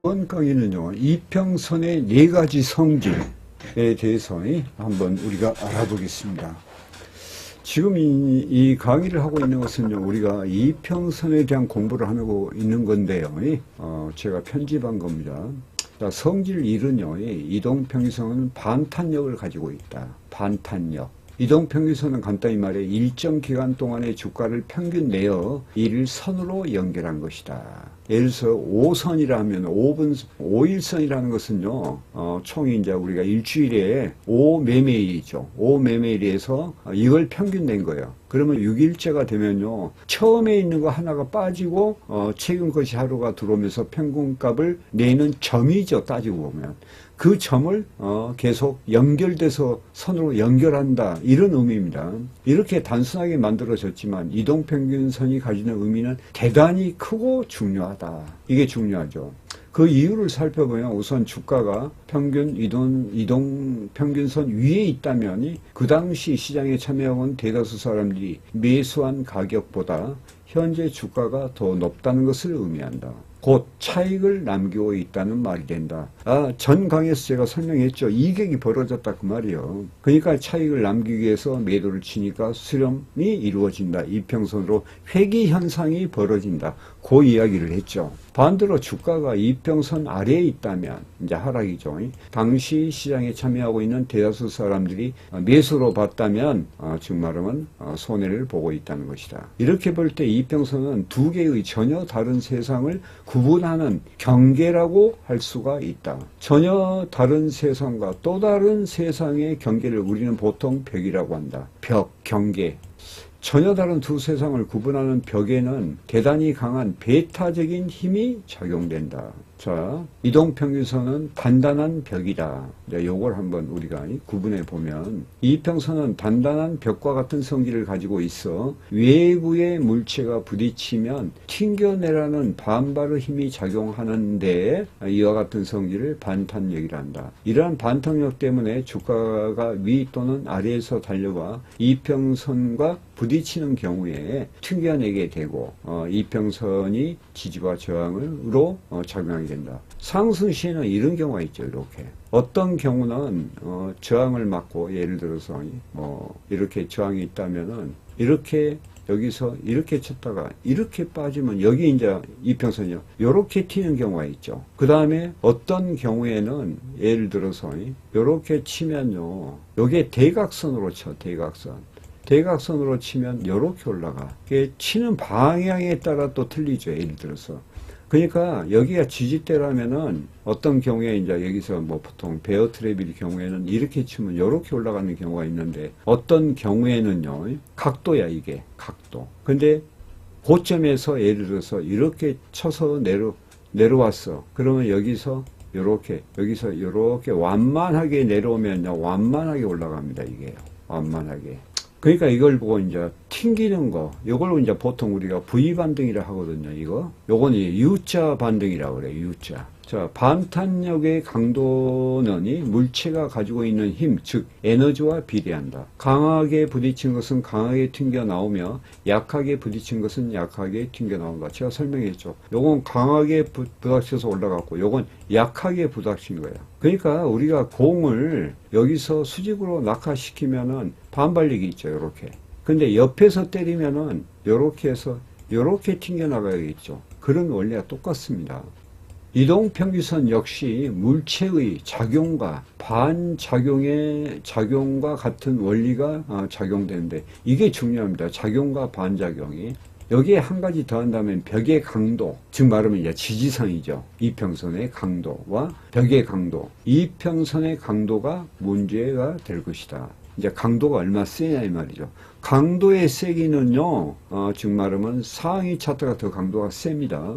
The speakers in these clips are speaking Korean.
이번 강의는요, 이평선의 네 가지 성질에 대해서 한번 우리가 알아보겠습니다. 지금 이 강의를 하고 있는 것은요, 우리가 이평선에 대한 공부를 하고 있는 건데요. 제가 편집한 겁니다. 자, 성질 1은요, 이동평균선은 반탄력을 가지고 있다. 반탄력. 이동평균선은 간단히 말해 일정 기간 동안의 주가를 평균 내어 이를 선으로 연결한 것이다. 예를 들어서 5선이라 하면 5일선이라는 것은요, 총이 이제 우리가 일주일에 5매매일이죠. 5매매일에서 이걸 평균 낸 거예요. 그러면 6일째가 되면요, 처음에 있는 거 하나가 빠지고, 최근 것이 하루가 들어오면서 평균값을 내는 점이죠, 따지고 보면. 그 점을 계속 연결돼서 선으로 연결한다, 이런 의미입니다. 이렇게 단순하게 만들어졌지만 이동평균선이 가지는 의미는 대단히 크고 중요하다. 이게 중요하죠. 그 이유를 살펴보면 우선 주가가 평균 이동평균선 위에 있다면 그 당시 시장에 참여한 대다수 사람들이 매수한 가격보다 현재 주가가 더 높다는 것을 의미한다. 곧 차익을 남기고 있다는 말이 된다. 전 강의에서 제가 설명했죠. 이격이 벌어졌다 그 말이에요. 그러니까 차익을 남기기 위해서 매도를 치니까 수렴이 이루어진다. 이평선으로 회귀 현상이 벌어진다. 그 이야기를 했죠. 반대로 주가가 이평선 아래에 있다면 이제 하락이죠. 당시 시장에 참여하고 있는 대다수 사람들이 매수로 봤다면 즉 말하면 손해를 보고 있다는 것이다. 이렇게 볼 때 이평선은 두 개의 전혀 다른 세상을 구분하는 경계라고 할 수가 있다. 전혀 다른 세상과 또 다른 세상의 경계를 우리는 보통 벽이라고 한다. 벽, 경계. 전혀 다른 두 세상을 구분하는 벽에는 대단히 강한 배타적인 힘이 작용된다. 자, 이동평균선은 단단한 벽이다. 요걸 한번 우리가 구분해 보면, 이평선은 단단한 벽과 같은 성질을 가지고 있어 외부의 물체가 부딪히면 튕겨내라는 반발의 힘이 작용하는데 이와 같은 성질을 반탄력이라 한다. 이러한 반탄력 때문에 주가가 위 또는 아래에서 달려와 이평선과 부딪히는 경우에 튕겨내게 되고 이평선이 지지와 저항으로 작용하게 된다. 상승 시에는 이런 경우가 있죠. 이렇게 어떤 경우는 저항을 맞고, 예를 들어서 이렇게 저항이 있다면은 이렇게 여기서 이렇게 쳤다가 이렇게 빠지면 여기 이제 이평선이요, 이렇게 튀는 경우가 있죠. 그 다음에 어떤 경우에는 예를 들어서 이렇게 치면요, 여기에 대각선으로 쳐. 대각선으로 치면 이렇게 올라가. 이게 치는 방향에 따라 또 틀리죠. 예를 들어서. 그러니까 여기가 지지대라면은 어떤 경우에 이제 여기서 보통 베어 트랩일 경우에는 이렇게 치면 이렇게 올라가는 경우가 있는데, 어떤 경우에는요, 각도야, 이게 각도. 근데 고점에서 예를 들어서 이렇게 쳐서 내려왔어. 그러면 여기서 이렇게 완만하게 내려오면요, 완만하게 올라갑니다. 이게요, 완만하게. 그러니까 이걸 보고 이제 튕기는 거, 이걸 이제 보통 우리가 V반등이라 하거든요. 요건 U자 반등이라고 그래요. U자. 자, 반탄력의 강도는 물체가 가지고 있는 힘, 즉 에너지와 비례한다. 강하게 부딪힌 것은 강하게 튕겨 나오며 약하게 부딪힌 것은 약하게 튕겨 나온다. 제가 설명했죠. 요건 강하게 부닥쳐서 올라갔고, 요건 약하게 부닥친 거예요. 그러니까 우리가 공을 여기서 수직으로 낙하시키면은 반발력이 있죠. 요렇게. 근데 옆에서 때리면은 요렇게 해서 요렇게 튕겨 나가야겠죠. 그런 원리가 똑같습니다. 이동평균선 역시 물체의 작용과 반작용의 작용과 같은 원리가 작용되는데, 이게 중요합니다. 작용과 반작용이. 여기에 한 가지 더 한다면 벽의 강도, 즉 말하면 이제 지지선이죠. 이평선의 강도와 벽의 강도. 이평선의 강도가 문제가 될 것이다. 이제 강도가 얼마 세냐 이 말이죠. 강도의 세기는요, 즉 말하면 상위 차트가 더 강도가 셉니다.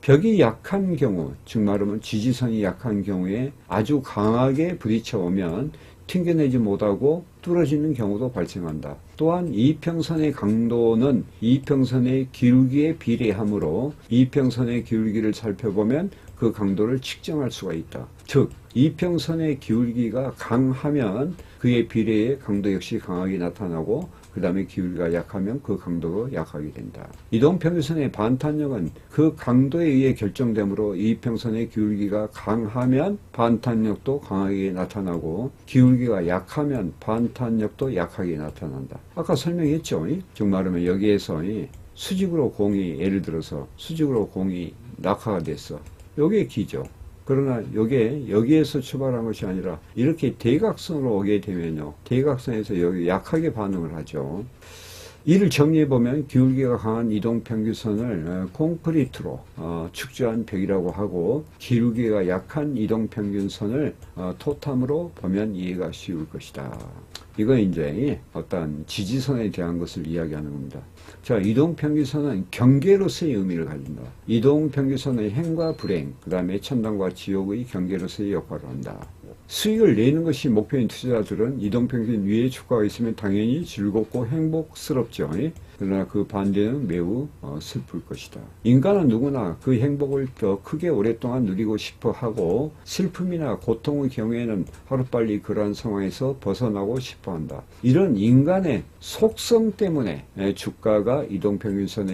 벽이 약한 경우, 즉 말하면 지지선이 약한 경우에 아주 강하게 부딪혀 오면 튕겨내지 못하고 뚫어지는 경우도 발생한다. 또한 이평선의 강도는 이평선의 기울기에 비례하므로 이평선의 기울기를 살펴보면 그 강도를 측정할 수가 있다. 즉 이평선의 기울기가 강하면 그에 비례해 강도 역시 강하게 나타나고, 그 다음에 기울기가 약하면 그 강도가 약하게 된다. 이동평균선의 반탄력은 그 강도에 의해 결정되므로 이평선의 기울기가 강하면 반탄력도 강하게 나타나고 기울기가 약하면 반탄력도 약하게 나타난다. 아까 설명했죠. 즉 말하면 여기에서 수직으로 공이 예를 들어서 수직으로 공이 낙하가 됐어. 요게 기죠. 그러나 여기에서 출발한 것이 아니라 이렇게 대각선으로 오게 되면요. 대각선에서 여기 약하게 반응을 하죠. 이를 정리해보면 기울기가 강한 이동평균선을 콘크리트로 축조한 벽이라고 하고 기울기가 약한 이동평균선을 토탐으로 보면 이해가 쉬울 것이다. 이건 이제 어떤 지지선에 대한 것을 이야기하는 겁니다. 자, 이동평균선은 경계로서의 의미를 가진다. 이동평균선의 행과 불행, 그 다음에 천당과 지옥의 경계로서의 역할을 한다. 수익을 내는 것이 목표인 투자자들은 이동평균 위에 주가가 있으면 당연히 즐겁고 행복스럽죠. 그러나 그 반대는 매우 슬플 것이다. 인간은 누구나 그 행복을 더 크게 오랫동안 누리고 싶어 하고 슬픔이나 고통의 경우에는 하루빨리 그러한 상황에서 벗어나고 싶어 한다. 이런 인간의 속성 때문에 주가가 이동평균선에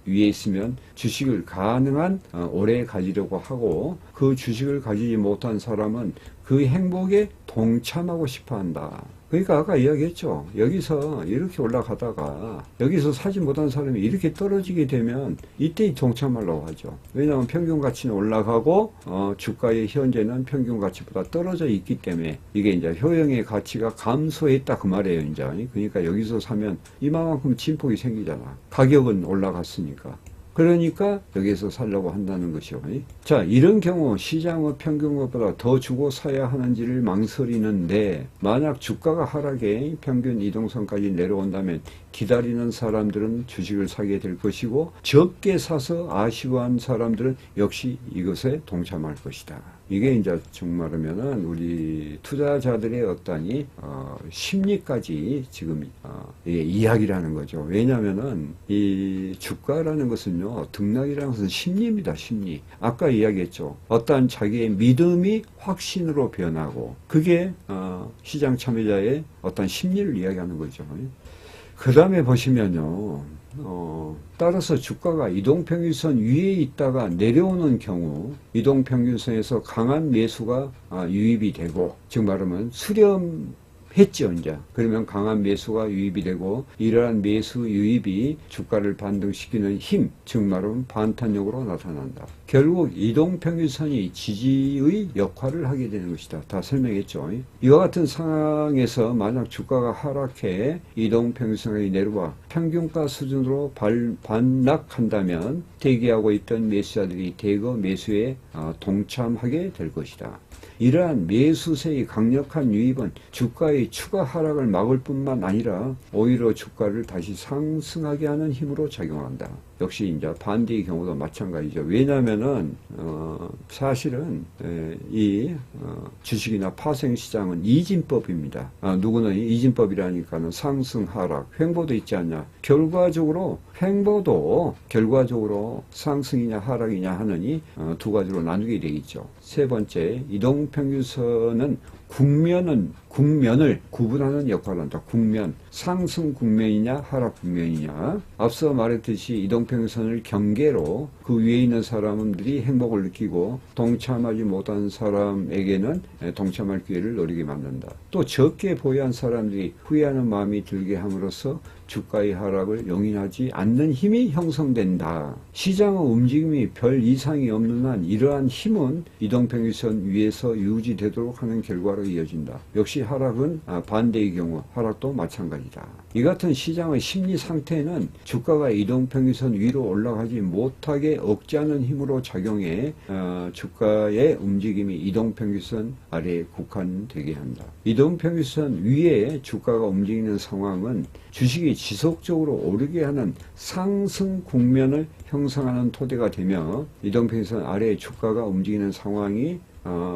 위에 있으면 주식을 가능한 오래 가지려고 하고 그 주식을 가지지 못한 사람은 그 행복에 동참하고 싶어 한다. 그러니까 아까 이야기했죠. 여기서 이렇게 올라가다가 여기서 사지 못한 사람이 이렇게 떨어지게 되면 이때 동참하려고 하죠. 왜냐하면 평균 가치는 올라가고 주가의 현재는 평균 가치보다 떨어져 있기 때문에 이게 이제 효용의 가치가 감소했다 그 말이에요. 이제 그러니까 여기서 사면 이만큼 진폭이 생기잖아. 가격은 올라갔으니까. 그러니까 여기서 살려고 한다는 것이요. 자, 이런 경우 시장의 평균값보다 더 주고 사야 하는지를 망설이는데 만약 주가가 하락해 평균 이동선까지 내려온다면 기다리는 사람들은 주식을 사게 될 것이고 적게 사서 아쉬워한 사람들은 역시 이것에 동참할 것이다. 이게 이제 정말하면은 우리 투자자들의 어떤 심리까지 지금 이야기라는 거죠. 왜냐하면은 이 주가라는 것은요, 등락이라는 것은 심리입니다. 심리. 아까 이야기했죠. 어떤 자기의 믿음이 확신으로 변하고 그게 시장 참여자의 어떤 심리를 이야기하는 거죠. 그 다음에 보시면요. 따라서 주가가 이동평균선 위에 있다가 내려오는 경우 이동평균선에서 강한 매수가 유입이 되고 즉 말하면 수렴했죠. 이제 그러면 강한 매수가 유입이 되고 이러한 매수 유입이 주가를 반등시키는 힘, 즉 말하면 반탄력으로 나타난다. 결국 이동평균선이 지지의 역할을 하게 되는 것이다. 다 설명했죠. 이와 같은 상황에서 만약 주가가 하락해 이동평균선이 내려와 평균가 수준으로 반락한다면 대기하고 있던 매수자들이 대거 매수에 동참하게 될 것이다. 이러한 매수세의 강력한 유입은 주가의 추가 하락을 막을 뿐만 아니라 오히려 주가를 다시 상승하게 하는 힘으로 작용한다. 역시 이제 반대의 경우도 마찬가지죠. 왜냐하면은 사실은 이 주식이나 파생시장은 이진법입니다. 누구는 이진법이라니까는 상승 하락 횡보도 있지 않냐. 결과적으로 횡보도 결과적으로 상승이냐 하락이냐 하느니 두 가지로 나누게 되겠죠. 세 번째, 이동평균선은 국면을 구분하는 역할을 한다. 국면, 상승 국면이냐 하락 국면이냐. 앞서 말했듯이 이동평균선을 경계로 그 위에 있는 사람들이 행복을 느끼고 동참하지 못한 사람에게는 동참할 기회를 노리게 만든다. 또 적게 보유한 사람들이 후회하는 마음이 들게 함으로써 주가의 하락을 용인하지 않는 힘이 형성된다. 시장의 움직임이 별 이상이 없는 한 이러한 힘은 이동평균선 위에서 유지되도록 하는 결과로 이어진다. 역시 하락은 반대의 경우 하락도 마찬가지다. 이 같은 시장의 심리 상태는 주가가 이동평균선 위로 올라가지 못하게 억제하는 힘으로 작용해 주가의 움직임이 이동평균선 아래에 국한되게 한다. 이동평균선 위에 주가가 움직이는 상황은 주식이 지속적으로 오르게 하는 상승 국면을 형성하는 토대가 되며 이동평균선 아래에 주가가 움직이는 상황이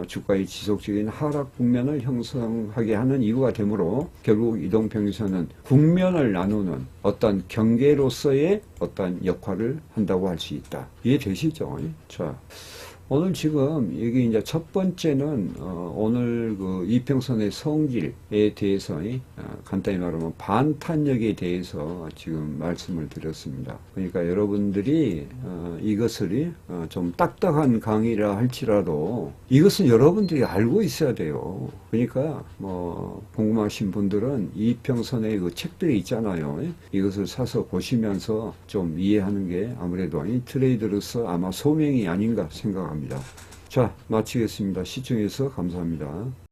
주가의 지속적인 하락 국면을 형성하게 하는 이유가 되므로 결국 이동평균선은 국면을 나누는 어떤 경계로서의 어떤 역할을 한다고 할 수 있다. 이해되시죠? 자, 오늘 지금 여기 이제 첫 번째는 오늘 그 이평선의 성질에 대해서 간단히 말하면 반탄력에 대해서 지금 말씀을 드렸습니다. 그러니까 여러분들이 이것을 좀 딱딱한 강의라 할지라도 이것은 여러분들이 알고 있어야 돼요. 그러니까 뭐 궁금하신 분들은 이평선의 그 책들이 있잖아요. 이것을 사서 보시면서 좀 이해하는 게 아무래도 트레이더로서 아마 소명이 아닌가 생각합니다. 자, 마치겠습니다. 시청해주셔서 감사합니다.